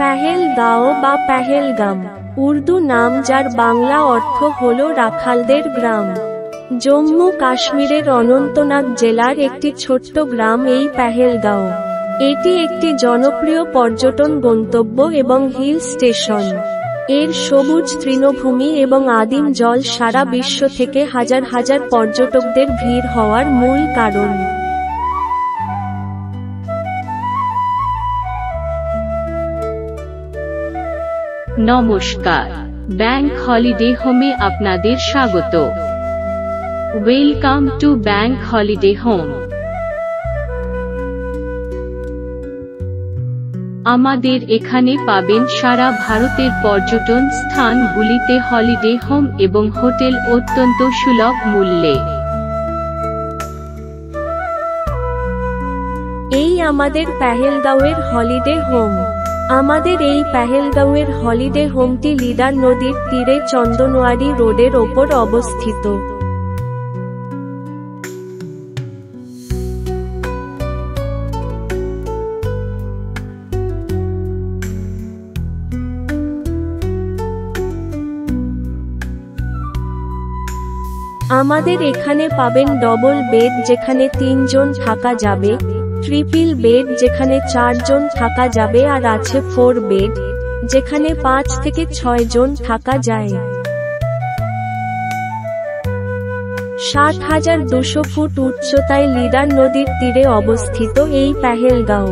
পেহেলগাঁও বা পেহেলগাম উর্দু নাম, যার বাংলা অর্থ হল রাখালদের গ্রাম। জম্মু কাশ্মীরের অনন্তনাগ জেলার একটি ছোট্ট গ্রাম এই পেহেলগাঁও। এটি একটি জনপ্রিয় পর্যটন গন্তব্য এবং হিল স্টেশন। এর সবুজ তৃণভূমি এবং আদিম জল সারা বিশ্ব থেকে হাজার হাজার পর্যটকদের ভিড় হওয়ার মূল কারণ। নমস্কার, ব্যাংক হলিডে হোমে আপনাদের স্বাগত। Welcome to bank holiday home. আমাদের এখানে পাবেন সারা ভারতের পর্যটন স্থানগুলিতে হলিডে হোম এবং হোটেল অত্যন্ত সুলভ মূল্যে। এই আমাদের পেহেলগাঁওয়ের হলিডে হোম। আমাদের এই পেহেলগাঁওয়ের হলিডে হোমটি লিডার নদীর তীরে চন্দনওয়ারি রোডের ওপর অবস্থিত। আমাদের এখানে পাবেন ডবল বেড যেখানে 3 জন থাকা যাবে, ট্রিপল বেড যেখানে 4 জন থাকা যাবে, আর আছে 4 বেড যেখানে 5 থেকে 6 জন থাকা যায়। ৭,২০০ ফুট উচ্চতায় লিডার নদীর তীরে অবস্থিত এই পেহেলগাঁও।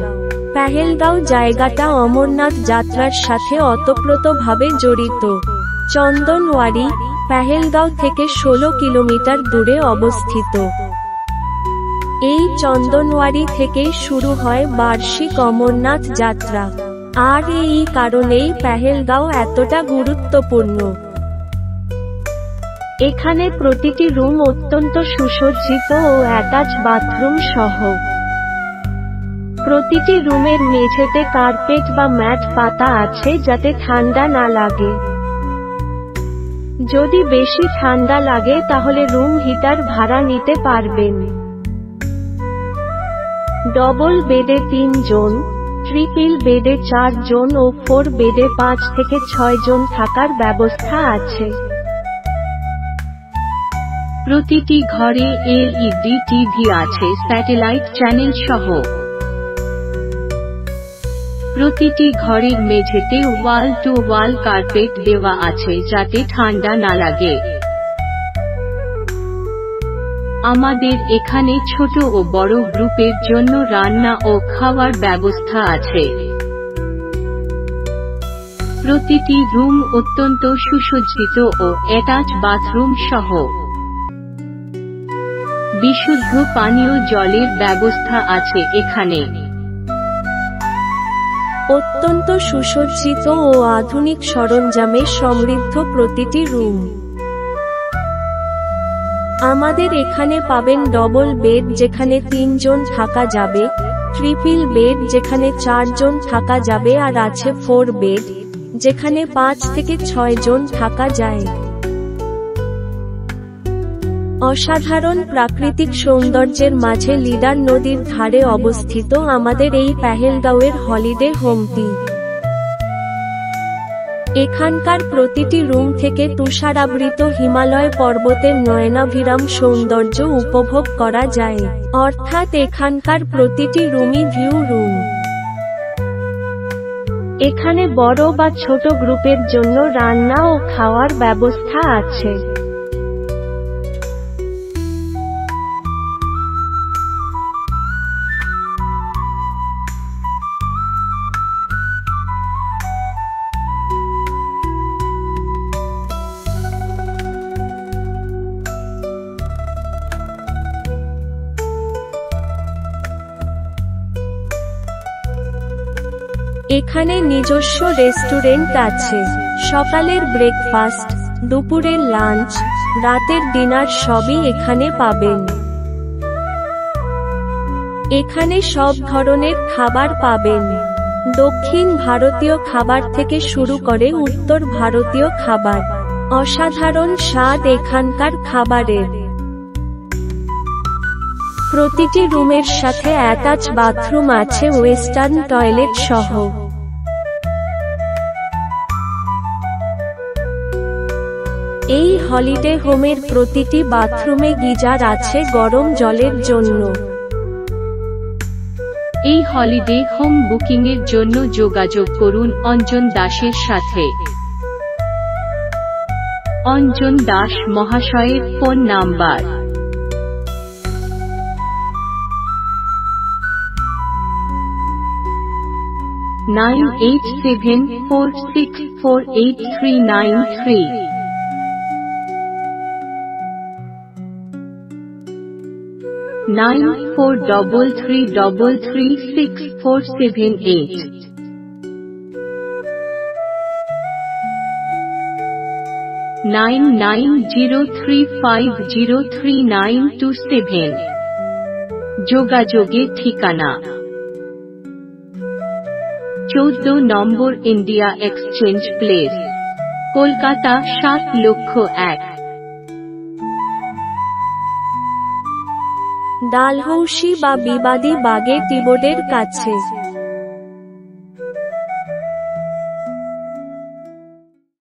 পেহেলগাঁও জায়গাটা অমরনাথ যাত্রার সাথে ওতপ্রোতভাবে জড়িত। চন্দনওয়ারি পেহেলগাঁও থেকে 16 কিলোমিটার দূরে অবস্থিত। এই চন্দনওয়ারি থেকেই শুরু হয় বার্ষিক অমরনাথ যাত্রা, আর এই কারণেই পেহেলগাঁও এতটা গুরুত্বপূর্ণ। এখানে প্রতিটি রুম অত্যন্ত সুসজ্জিত ও অ্যাটাচ বাথরুম সহ। প্রতিটি রুমের মেঝেতে কার্পেট বা ম্যাট পাতা আছে যাতে ঠান্ডা না লাগে। যদি বেশি ঠান্ডা লাগে তাহলে রুম হিটার ভাড়া নিতে পারবেন। ডবল বেডে 3 জন, ট্রিপল বেডে 4 জন ও 4 বেডে 5 থেকে 6 জন থাকার ব্যবস্থা আছে। প্রতিটি ঘরে এলইডি টিভি আছে স্যাটেলাইট চ্যানেল সহ। প্রতিটি ঘরের মেঝেতে ওয়াল টু ওয়াল কার্পেট দেওয়া আছে যাতে ঠান্ডা না লাগে। আমাদের এখানে ছোট ও বড় গ্রুপের জন্য রান্না ও খাওয়ার ব্যবস্থা আছে। প্রতিটি রুম অত্যন্ত সুসজ্জিত ও অ্যাটাচ বাথরুম সহ। বিশুদ্ধ পানীয় জলের ব্যবস্থা আছে এখানে। অত্যন্ত সুসজ্জিত ও আধুনিক সরঞ্জামে সমৃদ্ধ প্রতিটি রুম। আমাদের এখানে পাবেন ডবল বেড যেখানে 3 জন থাকা যাবে, ট্রিপল বেড যেখানে 4 জন থাকা যাবে, আর আছে 4 বেড যেখানে 5 থেকে 6 জন থাকা যায়। অসাধারণ প্রাকৃতিক সৌন্দর্যের মাঝে লিডার নদীর ধারে অবস্থিত আমাদের এই পেহেলগাঁওয়ের হলিডে হোমটি। এখানকার প্রতিটি রুম থেকে তুষারাবৃত হিমালয় পর্বতের নয়নাভিরাম সৌন্দর্য উপভোগ করা যায়, অর্থাৎ এখানকার প্রতিটি রুমই ভিউ রুম। এখানে বড় বা ছোট গ্রুপের জন্য রান্না ও খাওয়ার ব্যবস্থা আছে। এখানে নিজস্ব রেস্টুরেন্ট আছে। সকালের ব্রেকফাস্ট, দুপুরের লাঞ্চ, রাতের ডিনার সবই এখানে পাবেন। এখানে সব ধরনের খাবার পাবেন, দক্ষিণ ভারতীয় খাবার থেকে শুরু করে উত্তর ভারতীয় খাবার। অসাধারণ স্বাদ এখানকার খাবারের। প্রতিটি রুমের সাথে অ্যাটাচ বাথরুম আছে ওয়েস্টার্ন টয়লেট সহ। এই হলিডে হোমের প্রতিটি বাথরুমে গিজার আছে গরম জলের জন্য। এই হলিডে হোম বুকিংয়ের জন্য যোগাযোগ করুন অঞ্জন দাসের সাথে। অঞ্জন দাস মহাশয়ের ফোন নাম্বার 9874648393, 9433336478, 9903503927। যোগাযোগের ঠিকানা 14 নম্বর India exchange place, Kolkata 7,01,000। Dalhousie বা বিবাদী বাগে টিবোর্ডের কাছে।